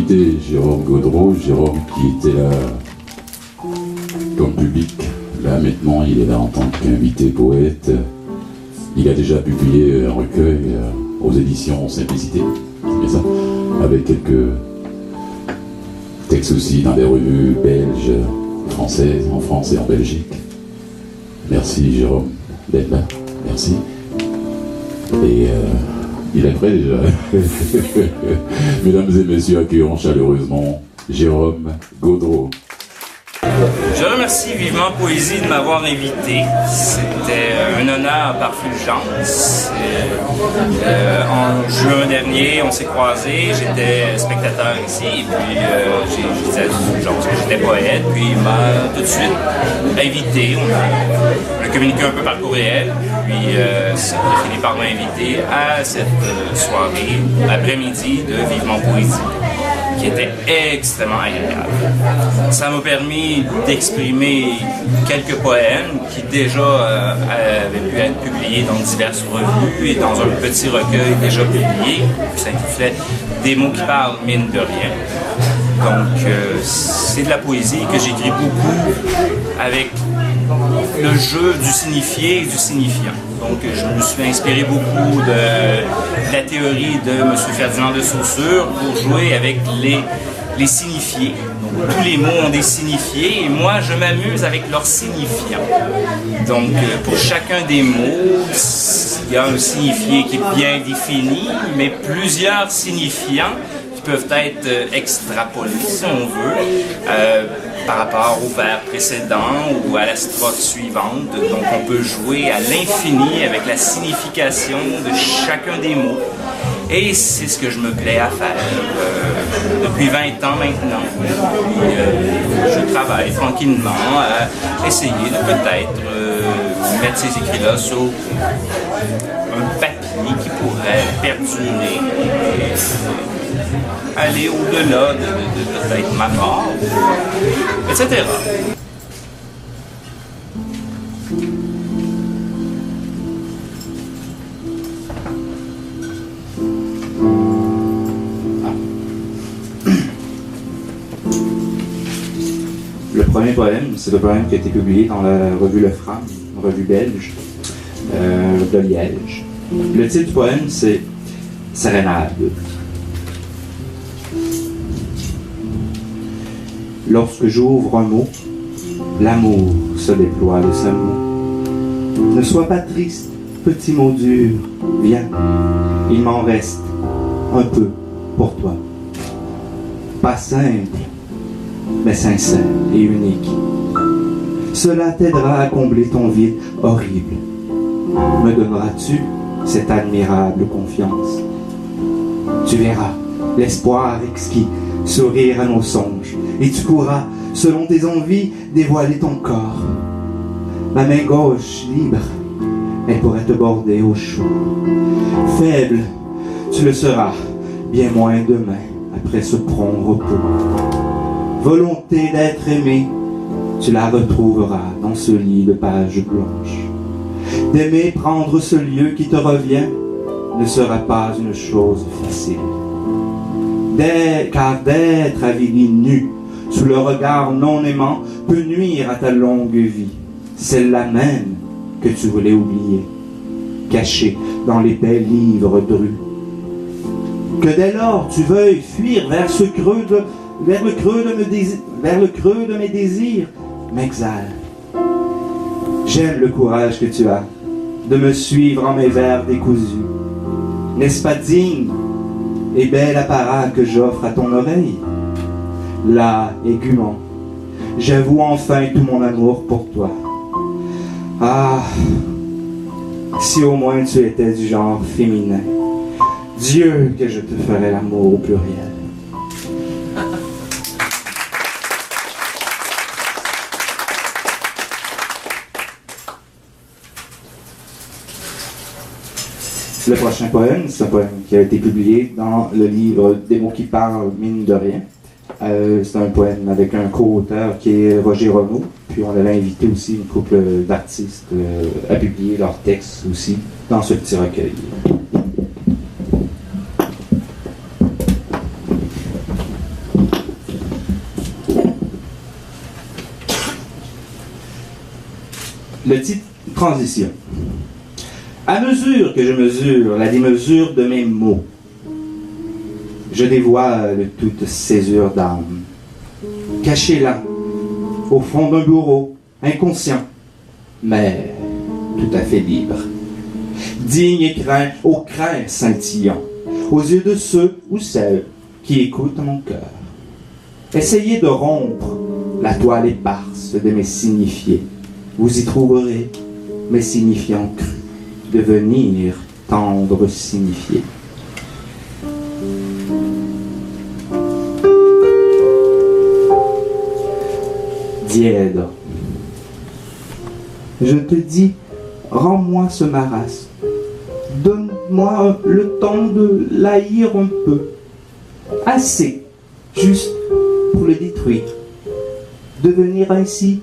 invité Jérôme Gaudreau, Jérôme qui était là comme public. Là maintenant il est là en tant qu'invité poète. Il a déjà publié un recueil aux éditions Simplicité, c'est bien ça, avec quelques textes aussi dans des revues belges, françaises, en France et en Belgique. Merci Jérôme d'être là, merci. Et il est prêt déjà. Mesdames et messieurs, accueillons chaleureusement Jérôme Gaudreau. Je remercie vivement Poésie de m'avoir invité. C'était un honneur par fulgence. En juin dernier, on s'est croisés. J'étais spectateur ici et puis j'ai dit à fulgence que j'étais poète. Puis il m'a tout de suite invité. On a communiqué un peu par courriel. Puis il a fini par m'inviter à cette soirée après-midi de Vivement Poésie, qui était extrêmement agréable. Ça m'a permis d'exprimer quelques poèmes qui déjà avaient pu être publiés dans diverses revues et dans un petit recueil déjà publié qui s'intitulait « Des mots qui parlent, mine de rien ». Donc c'est de la poésie que j'écris beaucoup avec le jeu du signifié et du signifiant. Donc je me suis inspiré beaucoup de la théorie de M. Ferdinand de Saussure pour jouer avec les signifiés. Donc tous les mots ont des signifiés et moi je m'amuse avec leurs signifiants. Donc pour chacun des mots, il y a un signifié qui est bien défini, mais plusieurs signifiants qui peuvent être extrapolés, si on veut, par rapport au vers précédent ou à la strophe suivante. Donc on peut jouer à l'infini avec la signification de chacun des mots. Et c'est ce que je me plais à faire depuis 20 ans maintenant. Puis, je travaille tranquillement à essayer de peut-être mettre ces écrits-là sur un papier qui pourrait perdurer et aller au-delà de peut-être ma mort, etc. Le premier poème, c'est le poème qui a été publié dans la revue Le Franc, une revue belge de Liège. Le titre du poème, c'est Sérénade. Lorsque j'ouvre un mot, l'amour se déploie de ce mot. Ne sois pas triste, petit mot dur, viens, il m'en reste un peu pour toi. Pas simple, mais sincère et unique. Cela t'aidera à combler ton vide horrible. Me donneras-tu cette admirable confiance? Tu verras l'espoir exquis sourire à nos songes, et tu pourras, selon tes envies, dévoiler ton corps. Ma main gauche, libre, elle pourrait te border au chaud. Faible, tu le seras, bien moins demain, après ce prompt repos. Volonté d'être aimé, tu la retrouveras dans ce lit de pages blanches. D'aimer prendre ce lieu qui te revient ne sera pas une chose facile. Car d'être avili nu sous le regard non aimant peut nuire à ta longue vie, celle-là même que tu voulais oublier, cachée dans l'épais livre dru. Que dès lors tu veuilles fuir vers le creux de mes désirs, m'exhale. J'aime le courage que tu as de me suivre en mes vers décousus. N'est-ce pas digne et bel apparat que j'offre à ton oreille? Là, égument, j'avoue enfin tout mon amour pour toi. Ah, si au moins tu étais du genre féminin, Dieu que je te ferais l'amour au pluriel. Le prochain poème, c'est un poème qui a été publié dans le livre Des mots qui parlent, mine de rien. C'est un poème avec un co-auteur qui est Roger Renaud. Puis on avait invité aussi une couple d'artistes à publier leurs textes aussi dans ce petit recueil. Le titre, transition. À mesure que je mesure la démesure de mes mots, je dévoile toute césure d'âme. Caché là, au fond d'un bureau, inconscient, mais tout à fait libre. Digne et craint, au crin scintillant, aux yeux de ceux ou celles qui écoutent mon cœur. Essayez de rompre la toile éparse de mes signifiés. Vous y trouverez mes signifiants crus, devenir tendre signifiés. Dièdre, je te dis, rends-moi ce marasme. Donne-moi le temps de l'haïr un peu. Assez, juste pour le détruire. Devenir ainsi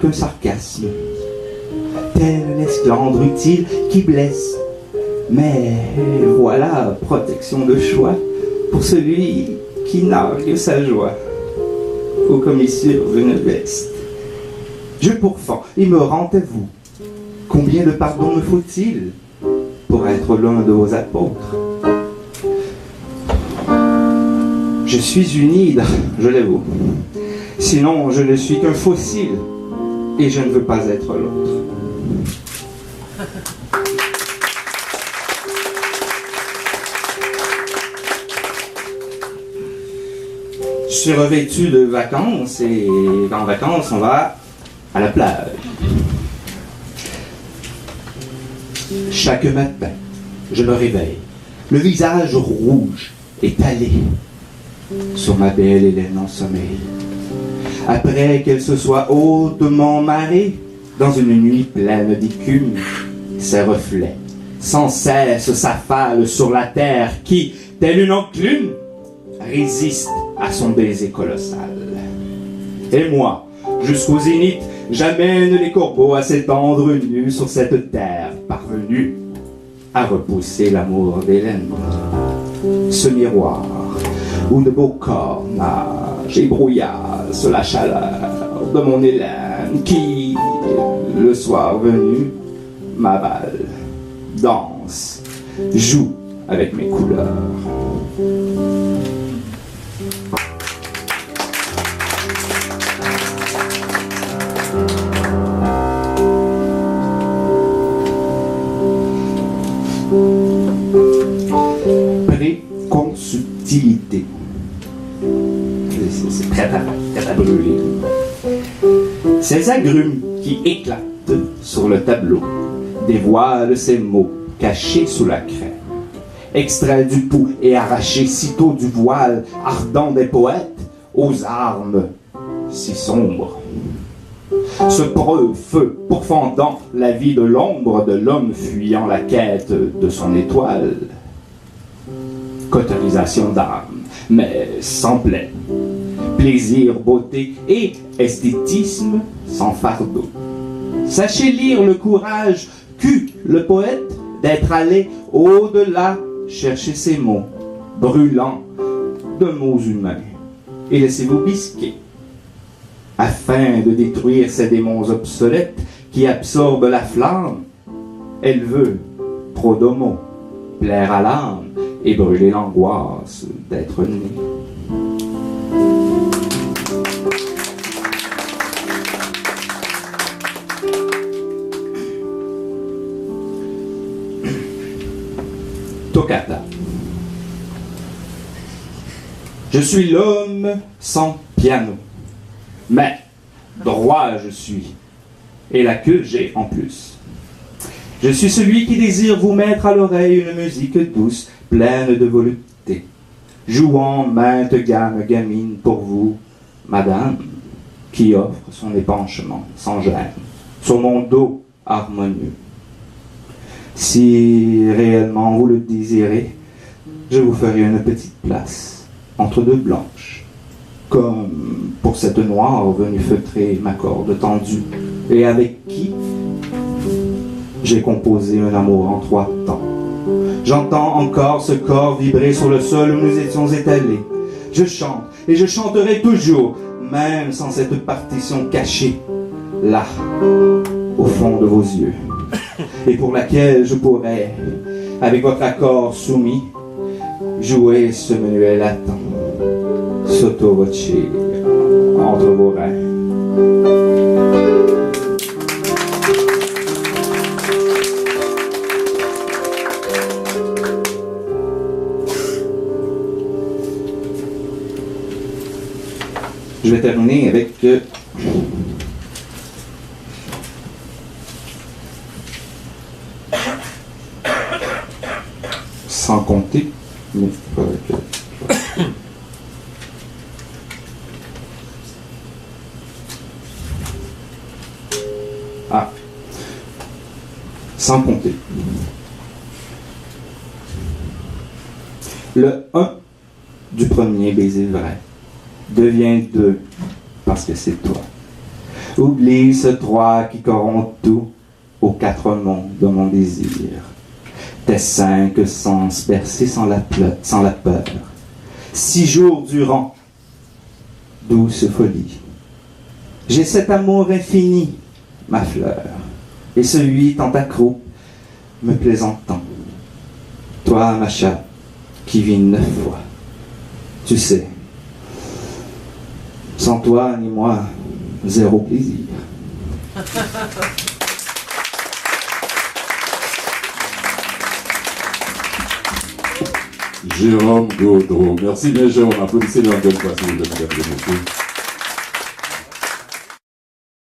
qu'un sarcasme. Tel l'esclandre utile qui blesse. Mais voilà, protection de choix pour celui qui nargue sa joie aux commissures d'une veste. Je pourfends et me rends à vous. Combien de pardons me faut-il pour être l'un de vos apôtres? Je suis une hydre, je l'avoue. Sinon, je ne suis qu'un fossile et je ne veux pas être l'autre. Je suis revêtu de vacances et en vacances, on va à la plage. Chaque matin, je me réveille, le visage rouge étalé sur ma belle Hélène en sommeil. Après qu'elle se soit hautement marrée dans une nuit pleine d'écume, ses reflets sans cesse s'affalent sur la terre qui, telle une enclume, résiste à son baiser colossal. Et moi, jusqu'au zénith, j'amène les corbeaux à s'étendre nus sur cette terre parvenue à repousser l'amour d'Hélène. Ce miroir où de beaux corps nagent et brouillassent la chaleur de mon Hélène qui, le soir venu, m'avale, danse, joue avec mes couleurs. Préconsutilité. C'est prêt à brûler. Ces agrumes qui éclatent sur le tableau dévoilent ces mots cachés sous la craie, extraits du pouls et arrachés sitôt du voile ardent des poètes aux armes si sombres. Ce preux feu pourfendant la vie de l'ombre de l'homme fuyant la quête de son étoile. Qu'autorisation d'âme, mais sans plaie. Plaisir, beauté et esthétisme sans fardeau. Sachez lire le courage qu'eut le poète d'être allé au-delà chercher ses mots, brûlants de mots humains, et laissez-vous bisquer, afin de détruire ces démons obsolètes qui absorbent la flamme. Elle veut, Prodomo, plaire à l'âme et brûler l'angoisse d'être né. Toccata. Je suis l'homme sans piano, mais droit je suis, et la queue j'ai en plus. Je suis celui qui désire vous mettre à l'oreille une musique douce, pleine de volupté, jouant maintes gammes gamines pour vous, madame, qui offre son épanchement sans gêne, sur mon dos harmonieux. Si réellement vous le désirez, je vous ferai une petite place entre deux blanches, comme pour cette noire venue feutrer ma corde tendue, et avec qui j'ai composé un amour en 3 temps. J'entends encore ce corps vibrer sur le sol où nous étions étalés. Je chante, et je chanterai toujours, même sans cette partition cachée, là, au fond de vos yeux, et pour laquelle je pourrais, avec votre accord soumis, jouer ce menuet latin, sotto voce, entre vos reins. Je vais terminer avec sans compter, mais sans compter. Le 1 du premier baiser vrai devient 2 parce que c'est toi. Oublie ce 3 qui corrompt tout aux 4 mondes de mon désir. Tes 5 sens bercés sans la peur. 6 jours durant, douce folie. J'ai cet amour infini, ma fleur, et ce 8 en ta croupe me plaisantant. Toi, ma chatte, qui vis 9 fois. Tu sais, sans toi ni moi, 0 plaisir. Jérôme Gaudreau. Merci bien, Jérôme. Applaudissez-le en bonne façon, mesdames et messieurs.